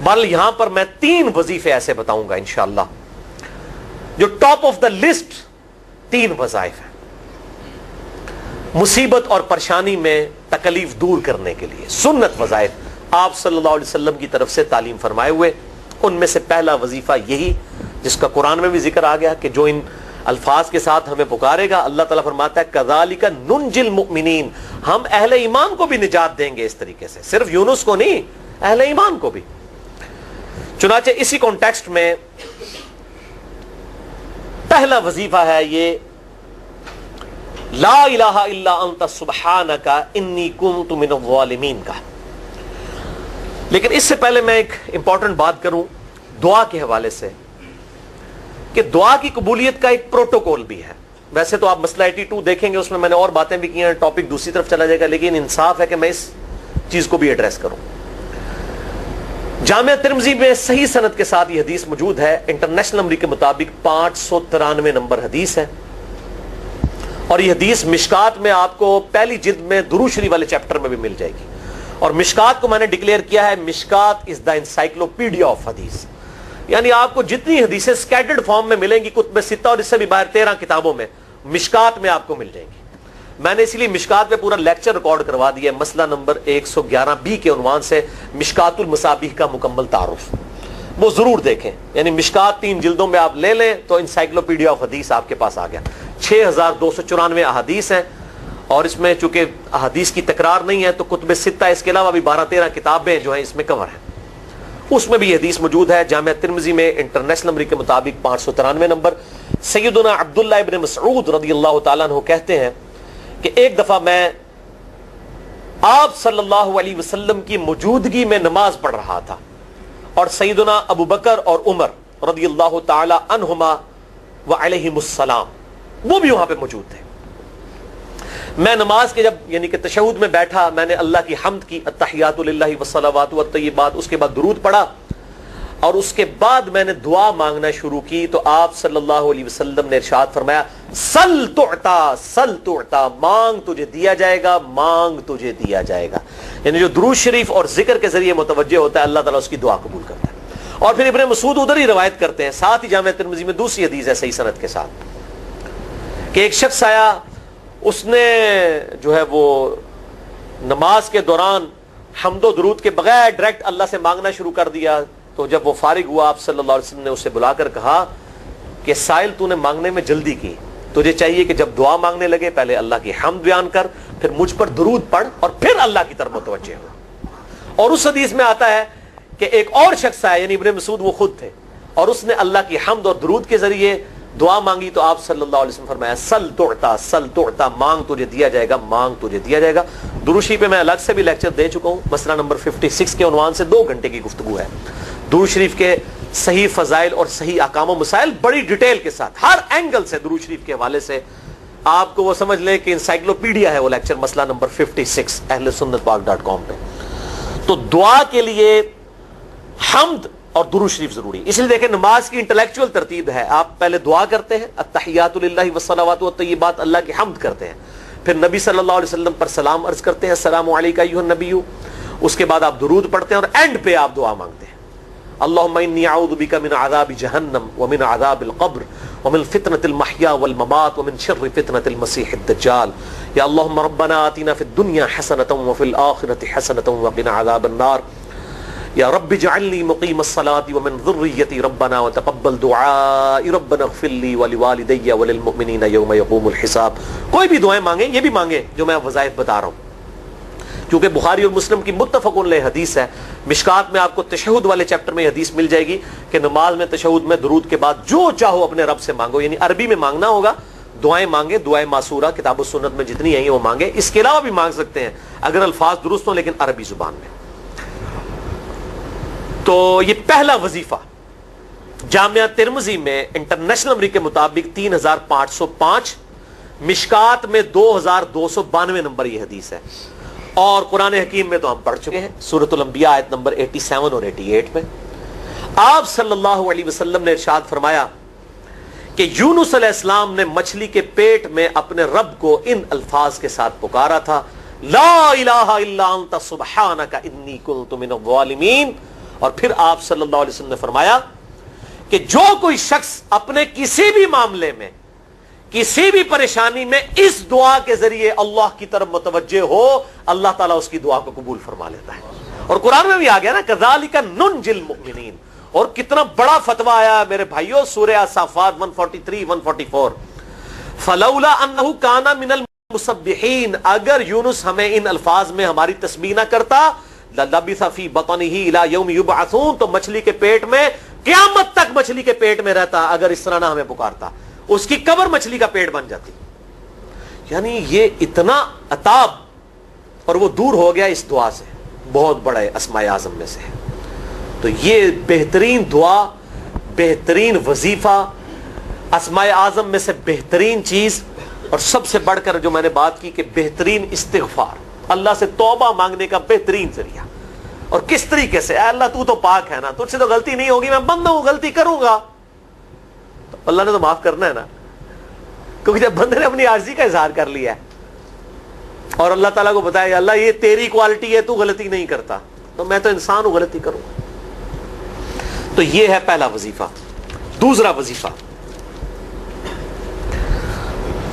بل یہاں پر میں 3 وظیفے ایسے بتاؤں گا انشاءاللہ جو ٹاپ آف دا لسٹ 3 وظائف ہیں مصیبت اور پریشانی میں تکلیف دور کرنے کے لیے، سنت وظائف آپ صلی اللہ علیہ وسلم کی طرف سے تعلیم فرمائے ہوئے. ان میں سے پہلا وظیفہ یہی جس کا قرآن میں بھی ذکر آ گیا کہ جو ان الفاظ کے ساتھ ہمیں پکارے گا، اللہ تعالیٰ فرماتا ہے کذالک ننجی المؤمنین، ہم اہل ایمان کو بھی نجات دیں گے اس طریقے سے، صرف یونس کو نہیں، اہل ایمان کو بھی. چنانچہ اسی کانٹیکسٹ میں پہلا وظیفہ ہے یہ لا الہ الا انت سبحانک انی کنت من الظالمین کا. لیکن اس سے پہلے میں ایک امپورٹنٹ بات کروں دعا کے حوالے سے کہ دعا کی قبولیت کا ایک پروٹوکول بھی ہے. ویسے تو آپ مسئلہ 82 دیکھیں گے، اس میں میں نے اور باتیں بھی کی ہیں، ٹاپک دوسری طرف چلا جائے گا، لیکن انصاف ہے کہ میں اس چیز کو بھی ایڈریس کروں. جامعہ ترمذی میں صحیح سند کے ساتھ یہ حدیث موجود ہے، انٹرنیشنل نمبر کے مطابق 593 نمبر حدیث ہے، اور یہ حدیث مشکات میں آپ کو پہلی جلد میں درود شریف والے چیپٹر میں بھی مل جائے گی. اور مشکات کو میں نے ڈکلیئر کیا ہے مشکات از دا انسائکلوپیڈیا آف حدیث، یعنی آپ کو جتنی حدیثیں سکیٹرڈ فارم میں ملیں گی کتب ستہ اور اس سے بھی باہر 13 کتابوں میں، مشکات میں آپ کو مل جائیں گی. میں نے اسی لیے مشکات پہ پورا لیکچر ریکارڈ کروا دیا ہے، مسئلہ نمبر 111B کے عنوان سے مشکات المصابیح کا مکمل تعارف، وہ ضرور دیکھیں. یعنی مشکات 3 جلدوں میں آپ لے لیں تو انسائکلوپیڈیا آف حدیث آپ کے پاس آ گیا. 6294 احادیث ہیں، اور اس میں چونکہ احادیث کی تکرار نہیں ہے تو کتب ستہ اس کے علاوہ بھی 12-13 کتابیں جو ہیں اس میں کور ہیں، اس میں بھی حدیث موجود ہے. جامعہ ترمذی میں انٹرنیشنل نمبر کے مطابق 593 نمبر. سیدنا عبداللہ ابن مسعود رضی اللہ تعالیٰ عنہ کہتے ہیں کہ ایک دفعہ میں آپ صلی اللہ علیہ وسلم کی موجودگی میں نماز پڑھ رہا تھا، اور سیدنا ابو بکر اور عمر رضی اللہ تعالی عنہما وعلیہم السلام وہ بھی وہاں پہ موجود تھے. میں نماز کے جب یعنی کہ تشہد میں بیٹھا، میں نے اللہ کی حمد کی، التحیات للہ والصلوات والطیبات، اس کے بعد درود پڑھا، اور اس کے بعد میں نے دعا مانگنا شروع کی تو آپ صلی اللہ علیہ وسلم نے ارشاد فرمایا سل تعطا سل تعطا، مانگ تجھے دیا جائے گا، مانگ تجھے دیا جائے گا. یعنی جو درود شریف اور ذکر کے ذریعے متوجہ ہوتا ہے اللہ تعالیٰ اس کی دعا قبول کرتا ہے. اور پھر ابن مسعود ادھر ہی روایت کرتے ہیں، ساتھ ہی جامعہ ترمذی میں دوسری حدیث ہے صحیح سند کے ساتھ کہ ایک شخص آیا، اس نے جو ہے وہ نماز کے دوران حمد و درود کے بغیر ڈائریکٹ اللہ سے مانگنا شروع کر دیا. تو جب وہ فارغ ہوا آپ صلی اللہ علیہ وسلم نے اسے بلا کر کہا کہ سائل تو نے مانگنے میں جلدی کی، تجھے چاہیے کہ جب دعا مانگنے لگے پہلے اللہ کی حمد بیان کر، پھر مجھ پر درود پڑھ، اور پھر اللہ کی طرف متوجہ ہو. اور اس حدیث میں آتا ہے کہ ایک اور شخص آیا، یعنی ابن مسعود وہ خود تھے، اور اس نے اللہ کی حمد اور درود کے ذریعے دعا مانگی تو آپ صلی اللہ علیہ وسلم فرمایا سل تعطا، مانگ تجھے دیا جائے گا، مانگ تجھے دیا جائے گا. درود شریف پہ میں الگ سے بھی لیکچر دے چکا ہوں، مسئلہ نمبر 56 کے عنوان سے 2 گھنٹے کی گفتگو ہے. درود شریف کے صحیح فضائل اور صحیح احکام و مسائل بڑی ڈیٹیل کے ساتھ ہر اینگل سے درود شریف کے حوالے سے آپ کو وہ سمجھ لیں کہ انسائکلوپیڈیا ہے وہ لیکچر، مسئلہ نمبر 56 اہل سنت پاک.com پہ. تو دعا کے لیے حمد اور درود شریف ضروری. اس لیے دیکھیں نماز کی انٹلیکچوئل ترتیب ہے، آپ پہلے دعا کرتے ہیں التحیات للہ والصلوات والطیبات، اللہ کی حمد کرتے ہیں، پھر نبی صلی اللہ علیہ وسلم پر سلام عرض کرتے ہیں السلام علیکہ ایھا النبی، اس کے بعد آپ درود پڑھتے ہیں، اور اینڈ پہ آپ دعا مانگتے ہیں اللہم انی اعوذ بک من عذاب جہنم ومن عذاب القبر ومن فتنة المحیا والممات ومن شر فتنة المسیح الدجال، یا اللہم ربنا آتنا فی الدنیا حسنة وفی الآخرة حسنة وقنا عذاب النار، یا رب اجعلنی مقیم الصلاة ومن ذریتی ربنا وتقبل دعائی ربنا اغفر لی ولوالدی وللمؤمنین یوم یقوم الحساب. کوئی بھی دعائیں مانگیں، یہ بھی مانگیں جو میں وظائف بتا رہا ہوں، کیونکہ بخاری اور مسلم کی متفق علیہ حدیث ہے. مشکات میں آپ کو تشہد والے چیپٹر میں حدیث مل جائے گی کہ نماز میں تشہد میں درود کے بعد جو چاہو اپنے رب سے مانگو، یعنی عربی میں مانگنا ہوگا، دعائیں مانگے، دعائیں معصورہ کتاب و سنت میں جتنی ہیں وہ مانگے، اس کے علاوہ بھی مانگ سکتے ہیں اگر الفاظ درست ہوں لیکن عربی زبان میں. تو یہ پہلا وظیفہ جامعہ ترمذی میں انٹرنیشنل نمبر کے مطابق 3505، مشکات میں 2292 نمبر یہ حدیث ہے، اور قرآن حکیم میں تو ہم پڑھ چکے ہیں سورۃ الانبیاء آیت نمبر 87 اور 88 میں. آپ صلی اللہ علیہ وسلم نے ارشاد فرمایا کہ یونس علیہ السلام نے مچھلی کے پیٹ میں اپنے رب کو ان الفاظ کے ساتھ پکارا تھا لا الہ الا انت سبحانک انی کنت من الظالمین اور پھر آپ صلی اللہ علیہ وسلم نے فرمایا کہ جو کوئی شخص اپنے کسی بھی معاملے میں کسی بھی پریشانی میں اس دعا کے ذریعے اللہ کی طرف متوجہ ہو, اللہ تعالیٰ اس کی دعا کو قبول فرما لیتا ہے. اور قرآن میں بھی آ گیا نا کذالک ننجی المؤمنین, اور کتنا بڑا فتویٰ آیا میرے بھائیوں سورہ الصافات 143 144, فلولا انہ کان من المسبحین, اگر یونس ہمیں ان الفاظ میں ہماری تسبیح نہ کرتا, للبث فی بطنہ الی یوم یبعثون, تو مچھلی کے پیٹ میں قیامت تک مچھلی کے پیٹ میں رہتا اگر اس طرح نہ ہمیں پکارتا, اس کی قبر مچھلی کا پیٹ بن جاتی. یعنی یہ اتنا عطاب, اور وہ دور ہو گیا اس دعا سے, بہت بڑا اسماء اعظم میں سے ہے. تو یہ بہترین دعا, بہترین وظیفہ, اسماء اعظم میں سے بہترین چیز, اور سب سے بڑھ کر جو میں نے بات کی کہ بہترین استغفار, اللہ سے توبہ مانگنے کا بہترین ذریعہ. اور کس طریقے سے, اے اللہ تو تو پاک ہے نا, تجھ سے تو غلطی نہیں ہوگی, میں بندہ ہوں غلطی کروں گا, تو اللہ نے تو معاف کرنا ہے نا, کیونکہ جب بندے نے اپنی عاجزی کا اظہار کر لیا ہے اور اللہ تعالیٰ کو بتایا اللہ یہ تیری کوالٹی ہے, تو غلطی نہیں کرتا, تو میں تو انسان ہوں غلطی کروں. تو یہ ہے پہلا وظیفہ. دوسرا وظیفہ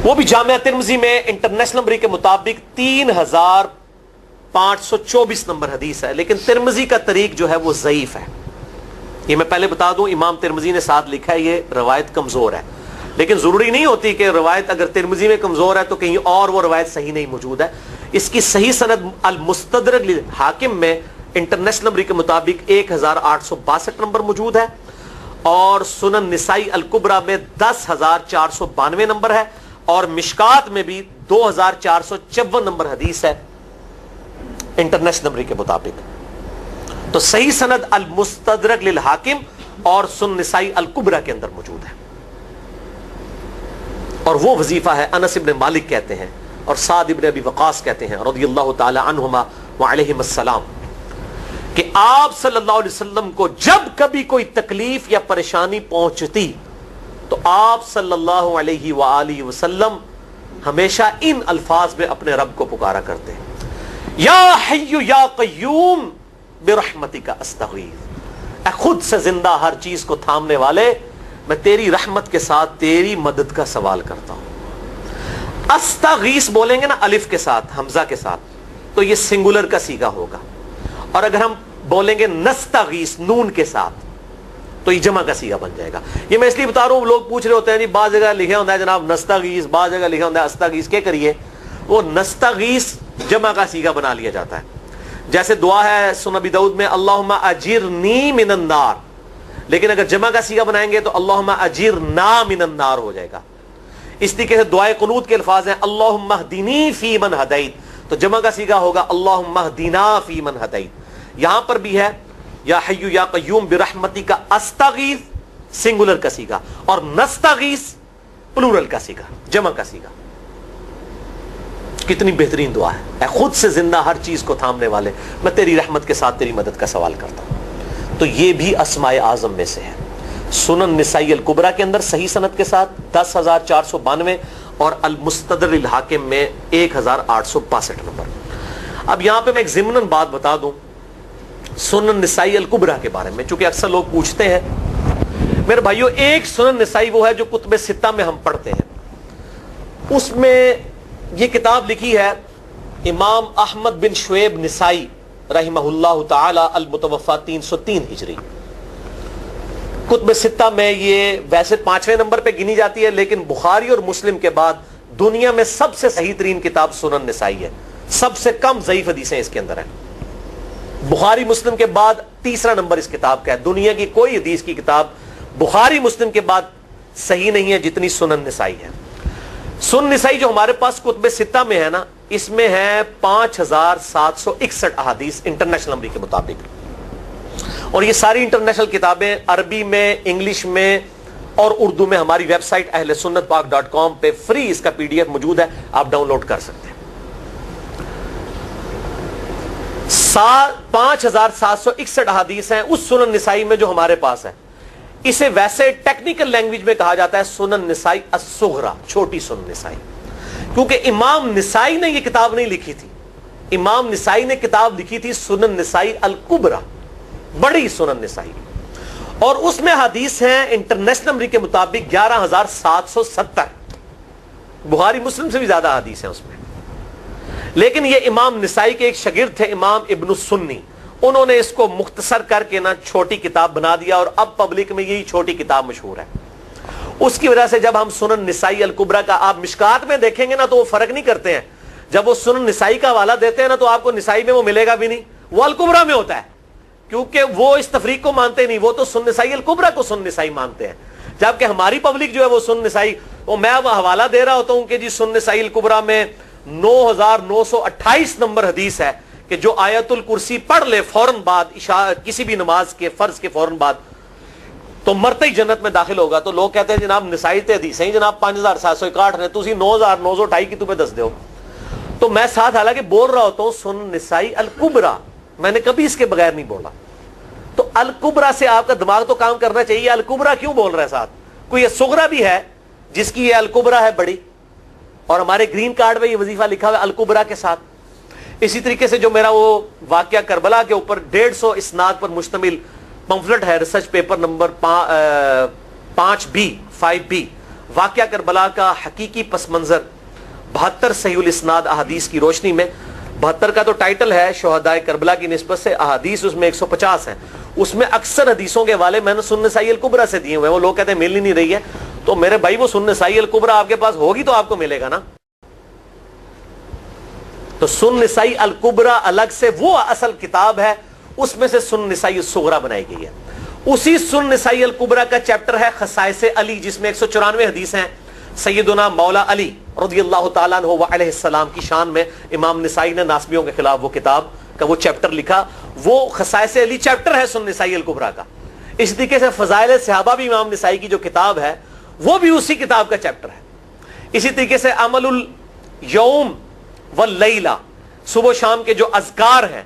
وہ بھی جامعہ ترمذی میں انٹرنیشنل نمبر کے مطابق 3524 نمبر حدیث ہے, لیکن ترمذی کا طریق جو ہے وہ ضعیف ہے. یہ میں پہلے بتا دوں, امام ترمذی نے ساتھ لکھا ہے یہ روایت کمزور ہے, لیکن ضروری نہیں ہوتی کہ روایت اگر ترمذی میں کمزور ہے تو کہیں اور وہ روایت صحیح نہیں موجود ہے. اس کی صحیح سند المستدرک للحاکم میں انٹرنیشنل نمبر کے مطابق 1862 نمبر موجود ہے, اور سنن نسائی الکبریٰ میں 10492 نمبر ہے, اور مشکات میں بھی 2454 نمبر حدیث ہے انٹرنیشنل نمبر کے مطابق. تو صحیح سند المستدرک للحاکم اور سنن نسائی الکبریٰ کے اندر موجود ہے. اور وہ وظیفہ ہے انس ابن مالک کہتے ہیں اور سعد ابن ابی وقاص کہتے ہیں رضی اللہ تعالی عنہما وعلیہم السلام, کہ آپ صلی اللہ علیہ وسلم کو جب کبھی کوئی تکلیف یا پریشانی پہنچتی تو آپ صلی اللہ علیہ وآلہ وسلم ہمیشہ ان الفاظ میں اپنے رب کو پکارا کرتے ہیں, یا حی یا قیوم برحمتک استغیث, اے خود سے زندہ ہر چیز کو تھامنے والے, میں تیری رحمت کے ساتھ تیری مدد کا سوال کرتا ہوں. استغیث بولیں گے نا الف کے ساتھ حمزہ کے ساتھ, تو یہ سنگولر کا صیغہ ہوگا, اور اگر ہم بولیں گے نستغیث نون کے ساتھ تو یہ جمع کا صیغہ بن جائے گا. یہ میں اس لیے بتا رہا ہوں, لوگ پوچھ رہے ہوتے ہیں جی بعض جگہ لکھا ہوتا ہے جناب نستغیث, بعض جگہ لکھا ہوتا ہے استغیث, کیا کریے وہ نستغیث جمع کا صیغہ بنا لیا جاتا ہے. جیسے دعا ہے سنن ابی داؤد میں اللہم اجرنی من النار, لیکن اگر جمع کا صیغہ بنائیں گے تو اللہم اجرنا من النار ہو جائے گا. اس طریقے سے دعائے قنوت کے الفاظ ہیں اللہم اہدنی فی من ہدیت, تو جمع کا صیغہ ہوگا اللہم اہدنا فی من ہدیت. یہاں پر بھی ہے یا حی یا قیوم برحمتک استغیث سنگولر کا صیغہ, اور نستغیث پلورل کا صیغہ جمع کا صیغہ. کتنی بہترین دعا ہے, اے خود سے زندہ ہر چیز کو تھامنے والے, میں تیری رحمت کے ساتھ تیری مدد کا سوال کرتا ہوں. تو یہ بھی اسماء اعظم میں سے ہے. سنن نسائی الکبریٰ کے اندر صحیح سند کے ساتھ 10492 اور المستدرک للحاکم میں 1862 نمبر. اب یہاں پہ میں ایک ضمناً بات بتا دوں سنن نسائی الکبریٰ کے بارے میں, چونکہ اکثر لوگ پوچھتے ہیں. میرے بھائیوں, ایک سنن نسائی وہ ہے جو کتب ستہ میں ہم پڑھتے ہیں, اس میں یہ کتاب لکھی ہے امام احمد بن شعیب نسائی رحمہ اللہ تعالی المتوفی 303 ہجری. کتب ستہ میں یہ ویسے 5ویں نمبر پہ گنی جاتی ہے, لیکن بخاری اور مسلم کے بعد دنیا میں سب سے صحیح ترین کتاب سنن نسائی ہے, سب سے کم ضعیف حدیثیں اس کے اندر ہیں. بخاری مسلم کے بعد تیسرا نمبر اس کتاب کا ہے. دنیا کی کوئی حدیث کی کتاب بخاری مسلم کے بعد صحیح نہیں ہے جتنی سنن نسائی ہے. سنن نسائی جو ہمارے پاس کتب ستہ میں ہے نا, اس میں ہے 5761 احادیث انٹرنیشنل نمبر کے مطابق, اور یہ ساری انٹرنیشنل کتابیں عربی میں, انگلش میں اور اردو میں ہماری ویب سائٹ اہل سنت پاک.com پہ فری اس کا PDF موجود ہے, آپ ڈاؤن لوڈ کر سکتے ہیں. 5761 احادیث ہیں اس سنن نسائی میں جو ہمارے پاس ہے. اسے ویسے ٹیکنیکل لینگویج میں کہا جاتا ہے سنن نسائی الصغریٰ, چھوٹی سنن نسائی, کیونکہ امام نسائی نے یہ کتاب نہیں لکھی تھی. امام نسائی نے کتاب لکھی تھی سنن نسائی الکبریٰ, بڑی سنن نسائی، اور اس میں حدیث ہیں انٹرنیشنل نمبر کے مطابق 11,770، بخاری مسلم سے بھی زیادہ حدیث ہیں اس میں. لیکن یہ امام نسائی کے ایک شاگرد تھے امام ابن السنی، انہوں نے اس کو مختصر کر کے نا چھوٹی کتاب بنا دیا، اور اب پبلک میں یہی چھوٹی کتاب مشہور ہے. اس کی وجہ سے جب ہم سنن نسائی الکبریٰ کا آپ مشکات میں دیکھیں گے نا تو وہ فرق نہیں کرتے ہیں. جب وہ سنن نسائی کا حوالہ دیتے ہیں نا تو آپ کو نسائی میں وہ ملے گا بھی نہیں، وہ الکبریٰ میں ہوتا ہے، کیونکہ وہ اس تفریق کو مانتے نہیں، وہ تو سنن نسائی الکبریٰ کو سنن نسائی مانتے ہیں. جبکہ ہماری پبلک جو ہے وہ سنن نسائی، وہ میں اب حوالہ دے رہا ہوتا ہوں کہ جی سنن نسائی الکبریٰ میں 9,928 نمبر حدیث ہے کہ جو آیت الکرسی پڑھ لے فوراً بعد کسی بھی نماز کے فرض کے فوراً بعد تو مرتے ہی جنت میں داخل ہوگا. تو لوگ کہتے ہیں جناب نسائی تے حدیث ہیں جناب 5,761 نے، تسی 9,928 کی تمہیں دس دیو. تو میں ساتھ حالانکہ بول رہا ہوتا ہوں سنن نسائی الکبریٰ، میں نے کبھی اس کے بغیر نہیں بولا. تو الکبریٰ سے آپ کا دماغ تو کام کرنا چاہیے، الکبریٰ کیوں بول رہا ہے ساتھ؟ کوئی یہ صغریٰ بھی ہے جس کی یہ الکبریٰ ہے بڑی، اور ہمارے گرین کارڈ میں یہ وظیفہ لکھا ہوا ہے الکبریٰ کے ساتھ. اسی طریقے سے جو میرا وہ واقعہ کربلا کے اوپر 150 اسناد پر مشتمل پمفلٹ ہے، ریسرچ پیپر نمبر 5B واقعہ کربلا کا حقیقی پس منظر 72 صحیح الاسناد احادیث کی روشنی میں. 72 کا تو ٹائٹل ہے شہدائے کربلا کی نسبت سے، احادیث اس میں 150 ہیں. اس میں اکثر حدیثوں کے حوالے میں نے سنن نسائی الکبریٰ سے دیے ہوئے ہیں. وہ لوگ کہتے ہیں مل ہی نہیں رہی ہے، تو میرے بھائی وہ سنن نسائی الکبریٰ آپ کے پاس ہوگی تو آپ کو ملے گا نا. تو سنن نسائی الکبریٰ الگ سے وہ اصل کتاب ہے، اس میں سے سنن نسائی الصغریٰ بنائی گئی ہے. اسی سنن نسائی الکبریٰ کا چیپٹر ہے خصائص علی، جس میں 194 حدیث ہیں سیدنا مولا علی رضی اللہ تعالیٰ عنہ علیہ السلام کی شان میں. امام نسائی نے ناسبیوں کے خلاف وہ کتاب کا وہ چیپٹر لکھا، وہ خصائص علی چیپٹر ہے سنن نسائی الکبریٰ کا. اس طریقے سے فضائل صحابہ بھی امام نسائی کی جو کتاب ہے وہ بھی اسی کتاب کا چیپٹر ہے. اسی طریقے سے عمل الیوم واللیلہ، صبح و شام کے جو اذکار ہیں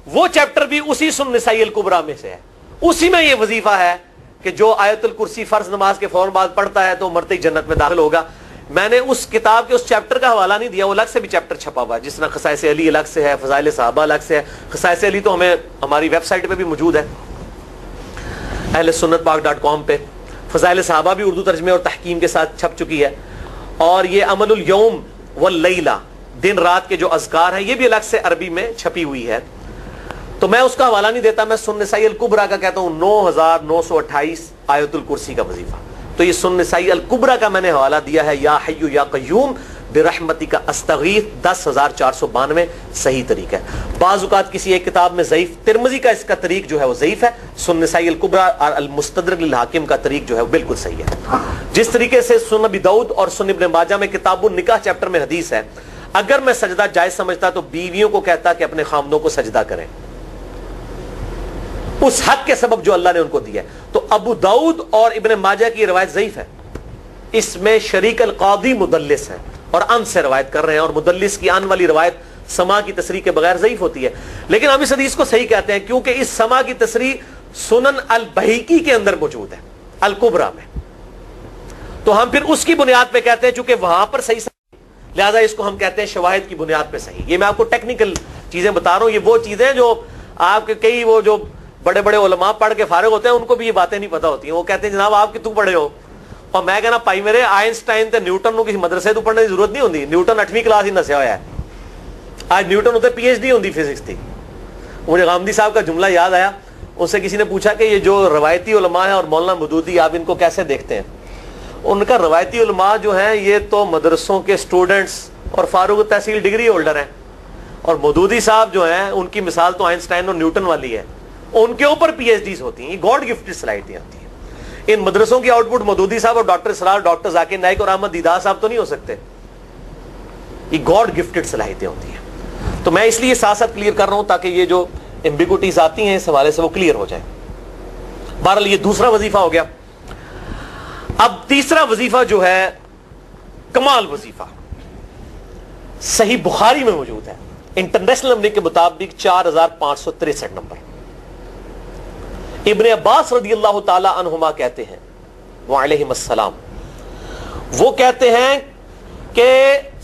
وہ چیپٹر بھی اسی سنن نسائی الکبریٰ میں سے ہے. اسی میں یہ وظیفہ ہے کہ جو آیت الکرسی فرض نماز کے فوراً بعد پڑھتا ہے تو مرتے ہی جنت میں داخل ہوگا. میں نے اس کتاب کے اس چیپٹر کا حوالہ نہیں دیا، وہ الگ سے بھی چیپٹر چھپا ہوا ہے، جس طرح خصائص علی الگ سے ہے، فضائل صحابہ الگ سے ہے. خصائص علی تو ہمیں ہماری ویب سائٹ پہ بھی موجود ہے ahlsunnatpak.com پہ. فضائل صحابہ بھی اردو ترجمے اور تحکیم کے ساتھ چھپ چکی ہے. اور یہ عمل الیوم واللیلہ، دن رات کے جو اذکار ہیں، یہ بھی الگ سے عربی میں چھپی ہوئی ہے. تو میں اس کا حوالہ نہیں دیتا، میں سنن نسائی الکبریٰ کا کہتا ہوں 9,928 آیت الکرسی کا وظیفہ. تو یہ سنن نسائی الکبریٰ کا میں نے حوالہ دیا ہے یا حی یا قیوم برحمتک استغیث 10,492 صحیح طریقہ ہے. بعض اوقات کسی ایک کتاب میں ضعیف، ترمذی کا اس کا طریق جو ہے وہ ضعیف ہے، سنن نسائی الکبریٰ اور المستدرک للحاکم کا طریق جو ہے وہ بالکل صحیح ہے. جس طریقے سے سنن ابی داؤد اور سنن ابن ماجہ میں کتاب النکاح چیپٹر میں حدیث ہے، اگر میں سجدہ جائز سمجھتا تو بیویوں کو کہتا کہ اپنے خامدوں کو سجدہ کریں اس حق کے سبب جو اللہ نے ان کو دیا ہے. تو ابو داؤد اور ابن ماجہ کی روایت ضعیف ہے، اس میں شریک القاضی مدلس ہے اور ان سے روایت کر رہے ہیں، اور مدلس کی ان والی روایت سما کی تصریح کے بغیر ضعیف ہوتی ہے. لیکن ہم اس حدیث کو صحیح کہتے ہیں کیونکہ اس سما کی تصریح سنن البہیقی کے اندر موجود ہے الکبریٰ میں. تو ہم پھر اس کی بنیاد پہ کہتے ہیں چونکہ وہاں پر صحیح، لہذا اس کو ہم کہتے ہیں شواہد کی بنیاد پہ صحیح. یہ میں آپ کو ٹیکنیکل چیزیں بتا رہا ہوں، یہ وہ چیزیں جو آپ کے کئی وہ جو بڑے بڑے علماء پڑھ کے فارغ ہوتے ہیں ان کو بھی یہ باتیں نہیں پتہ ہوتی ہیں. وہ کہتے ہیں جناب آپ کی تو پڑھے ہو، اور میں کہنا پائی میرے آئنسٹائن تے نیوٹن کو کسی مدرسے تو پڑھنے کی ضرورت نہیں ہوتی. نیوٹن 8ویں کلاس ہی نسیا ہوا ہے، آج نیوٹن ہوتے PhD ہوتی فزکس تھی. مجھے غامدی صاحب کا جملہ یاد آیا، ان سے کسی نے پوچھا کہ یہ جو روایتی علماء ہیں اور مولانا مودودی آپ ان کو کیسے دیکھتے ہیں؟ ان کا روایتی علماء جو ہیں یہ تو مدرسوں کے اسٹوڈنٹس اور فاروق تحصیل ڈگری ہولڈر ہیں، اور مودودی صاحب جو ہیں ان کی مثال تو آئنسٹائن اور نیوٹن والی ہے، ان کے اوپر PhDs ہوتی ہیں. یہ گاڈ گفٹڈ صلاحیتیں ہوتی ہیں. ان مدرسوں کی آؤٹ پٹ مودودی صاحب اور ڈاکٹر اسرار، ڈاکٹر ذاکر نائک اور احمد دیدار صاحب تو نہیں ہو سکتے. یہ گاڈ گفٹڈ صلاحیتیں ہوتی ہیں. تو میں اس لیے ساتھ ساتھ کلیئر کر رہا ہوں تاکہ یہ جو ایمبیگوٹیز آتی ہیں اس حوالے سے وہ کلیئر ہو جائے. بہرحال یہ دوسرا وظیفہ ہو گیا. اب تیسرا وظیفہ جو ہے کمال وظیفہ، صحیح بخاری میں موجود ہے، انٹرنیشنل نمبر کے مطابق 4,563 نمبر. ابن عباس رضی اللہ تعالی عنہما کہتے ہیں وعلیہم السلام، وہ کہتے ہیں کہ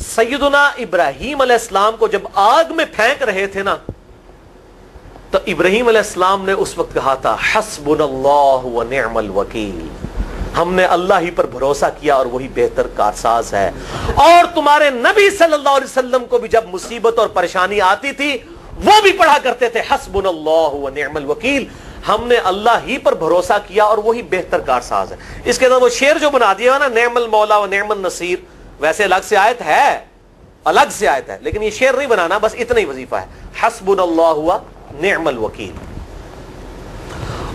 سیدنا ابراہیم علیہ السلام کو جب آگ میں پھینک رہے تھے نا تو ابراہیم علیہ السلام نے اس وقت کہا تھا حسبنا اللہ و نعم الوکیل، ہم نے اللہ ہی پر بھروسہ کیا اور وہی بہتر کارساز ہے. اور تمہارے نبی صلی اللہ علیہ وسلم کو بھی جب مصیبت اور پریشانی آتی تھی وہ بھی پڑھا کرتے تھے حسبنا اللہ و نعم الوکیل، ہم نے اللہ ہی پر بھروسہ کیا اور وہی بہتر کارساز ہے. اس کے بعد وہ شعر جو بنا دیا نا نعم المولا و نعم النصیر، ویسے الگ سے آیت ہے، الگ سے آیت ہے، لیکن یہ شعر نہیں بنانا، بس اتنا ہی وظیفہ ہے حسبنا اللہ و نعم الوکیل.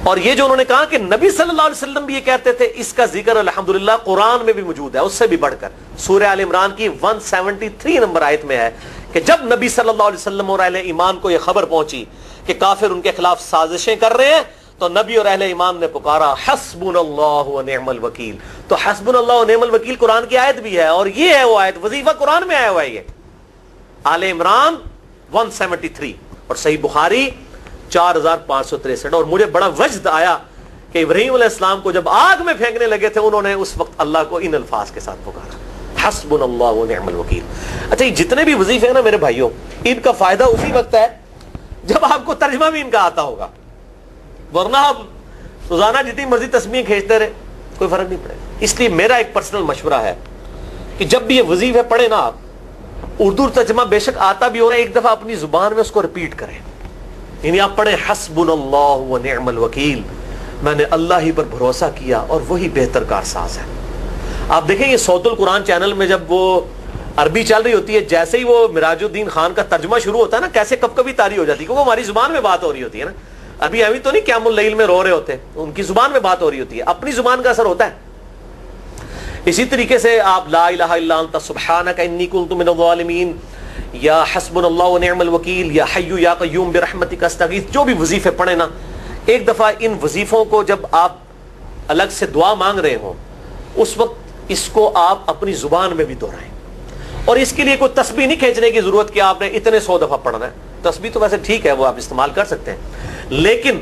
اور یہ جو انہوں نے کہا کہ نبی صلی اللہ علیہ وسلم بھی یہ کہتے تھے، اس کا ذکر الحمدللہ قرآن میں بھی موجود ہے، اس سے بھی بڑھ کر سورہ آل عمران کی 173 نمبر آیت میں ہے کہ جب نبی صلی اللہ علیہ وسلم اور اہل ایمان کو یہ خبر پہنچی کہ کافر ان کے خلاف سازشیں کر رہے ہیں، تو نبی اور اہل ایمان نے پکارا حسبنا اللہ و نعم الوکیل. تو حسبنا اللہ و نعم الوکیل قرآن کی آیت بھی ہے، اور یہ ہے وہ آیت، وظیفہ قرآن میں آیا ہوا ہے یہ آل عمران 173 اور صحیح بخاری 4563. اور مجھے بڑا وجد آیا کہ ابراہیم علیہ السلام کو جب آگ میں پھینکنے لگے تھے انہوں نے اس وقت اللہ کو ان الفاظ کے ساتھ پکارا حسبنا اللہ و نعم الوکیل. اچھا یہ جتنے بھی وظیفے ہیں نا میرے بھائیوں، ان کا فائدہ اسی وقت ہے جب آپ کو ترجمہ بھی ان کا آتا ہوگا، ورنہ آپ روزانہ جتنی مرضی تسبیح کھینچتے رہے کوئی فرق نہیں پڑے گا. اس لیے میرا ایک پرسنل مشورہ ہے کہ جب بھی یہ وظیفے پڑھے نا آپ، اردو ترجمہ بے شک آتا بھی ہو رہا ہے، ایک دفعہ اپنی زبان میں اس کو ریپیٹ کریں. یعنی آپ پڑھیں حسبنا اللہ و نعم الوکیل، میں نے اللہ ہی پر بھروسہ کیا اور وہی بہتر کارساز ہے. آپ دیکھیں یہ صوت القرآن چینل میں جب وہ عربی چل رہی ہوتی ہے، جیسے ہی وہ مراج الدین خان کا ترجمہ شروع ہوتا ہے نا، کیسے کب کبھی طاری ہو جاتی ہے، کیونکہ ہماری زبان میں بات ہو رہی ہوتی ہے نا. ابھی تو نہیں قیام اللیل میں رو رہے ہوتے، ان کی زبان میں بات ہو رہی ہوتی ہے، اپنی زبان کا اثر ہوتا ہے. اسی طریقے سے آپ لا الہ الا انت سبحانک انی کنت من الظالمین، یا حسبنا اللہ و نعم الوکیل، یا حی یا قیوم برحمتک استغیث، جو بھی وظیفے پڑھیں نا، ایک دفعہ ان وظیفوں کو جب آپ الگ سے دعا مانگ رہے ہوں اس وقت اس کو آپ اپنی زبان میں بھی دہرائیں. اور اس کے لیے کوئی تسبیح نہیں کھینچنے کی ضرورت کہ آپ نے اتنے 100 دفعہ پڑھنا ہے. تسبیح تو ویسے ٹھیک ہے، وہ آپ استعمال کر سکتے ہیں، لیکن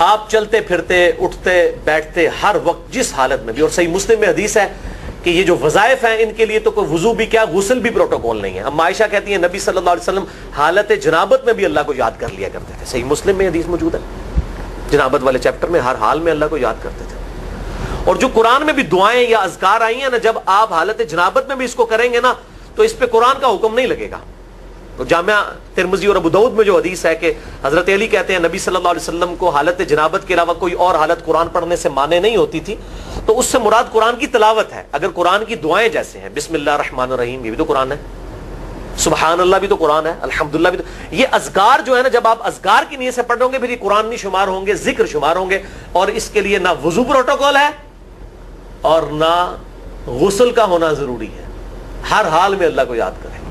آپ چلتے پھرتے اٹھتے بیٹھتے ہر وقت جس حالت میں بھی، اور صحیح مسلم میں حدیث ہے کہ یہ جو وظائف ہیں ان کے لیے تو کوئی وضو بھی کیا غسل بھی پروٹوکول نہیں ہے. اب عائشہ کہتی ہیں نبی صلی اللہ علیہ وسلم حالت جنابت میں بھی اللہ کو یاد کر لیا کرتے تھے. صحیح مسلم میں حدیث موجود ہے، جنابت والے چیپٹر میں ہر حال میں اللہ کو یاد کرتے تھے. اور جو قرآن میں بھی دعائیں یا اذکار آئی ہیں نا، جب آپ حالت جنابت میں بھی اس کو کریں گے نا تو اس پہ قرآن کا حکم نہیں لگے گا. تو جامعہ ترمذی اور ابو داؤد میں جو حدیث ہے کہ حضرت علی کہتے ہیں نبی صلی اللہ علیہ وسلم کو حالت جنابت کے علاوہ کوئی اور حالت قرآن پڑھنے سے مانے نہیں ہوتی تھی، تو اس سے مراد قرآن کی تلاوت ہے. اگر قرآن کی دعائیں جیسے ہیں بسم اللہ الرحمن الرحیم، یہ بھی تو قرآن ہے، سبحان اللہ بھی تو قرآن ہے، الحمدللہ بھی تو، یہ اذکار جو ہے نا جب آپ اذکار کی نیت سے پڑھ رہے ہوں گے پھر یہ قرآن نہیں شمار ہوں گے، ذکر شمار ہوں گے. اور اس کے لیے نہ وضو پروٹوکول ہے اور نہ غسل کا ہونا ضروری ہے، ہر حال میں اللہ کو یاد کریں.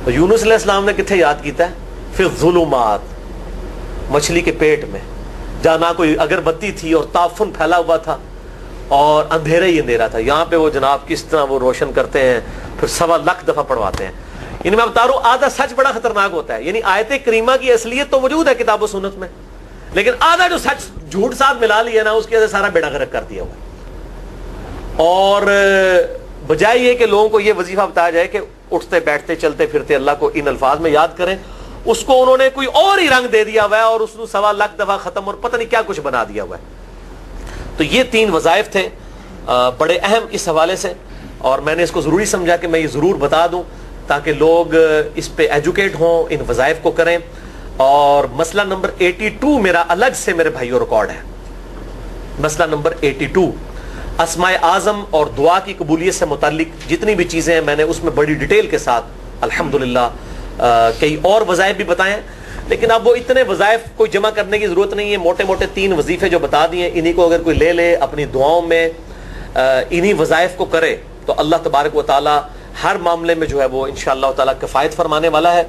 تو یونس علیہ السلام نے کتنے یاد کیتا ہے؟ پھر ظلمات، مچھلی کے پیٹ میں، جہاں نہ کوئی اگربتی تھی اور تعفن پھیلا ہوا تھا اور اندھیرا ہی اندھیرا تھا، یہاں پہ وہ جناب کس طرح وہ روشن کرتے ہیں، پھر 1.25 دفعہ پڑھواتے ہیں. یعنی میں بتا رہا ہوں آدھا سچ بڑا خطرناک ہوتا ہے. یعنی آیت کریمہ کی اصلیت تو موجود ہے کتاب و سنت میں، لیکن آدھا جو سچ جھوٹ ساتھ ملا لیا نا اس کی وجہ سے سارا بیڑا غرق کر دیا ہوا. اور بجائے یہ کہ لوگوں کو یہ وظیفہ بتایا جائے کہ اٹھتے بیٹھتے چلتے پھرتے اللہ کو ان الفاظ میں یاد کریں، اس کو انہوں نے کوئی اور ہی رنگ دے دیا ہوا ہے اور اس نے 1.25 دفعہ ختم اور پتہ نہیں کیا کچھ بنا دیا ہوا ہے. تو یہ 3 وظائف تھے بڑے اہم اس حوالے سے، اور میں نے اس کو ضروری سمجھا کہ میں یہ ضرور بتا دوں تاکہ لوگ اس پہ ایجوکیٹ ہوں، ان وظائف کو کریں. اور مسئلہ نمبر 82 میرا الگ سے میرے بھائیوں ریکارڈ ہے. مسئلہ نمبر 82 اسماء اعظم اور دعا کی قبولیت سے متعلق جتنی بھی چیزیں ہیں میں نے اس میں بڑی ڈیٹیل کے ساتھ الحمدللہ کئی اور وظائف بھی بتائے ہیں، لیکن اب وہ اتنے وظائف کوئی جمع کرنے کی ضرورت نہیں ہے. موٹے موٹے 3 وظیفے جو بتا دیے انہی کو اگر کوئی لے لے اپنی دعاؤں میں انہی وظائف کو کرے تو اللہ تبارک و تعالی ہر معاملے میں جو ہے وہ انشاءاللہ تعالی کفایت فرمانے والا ہے.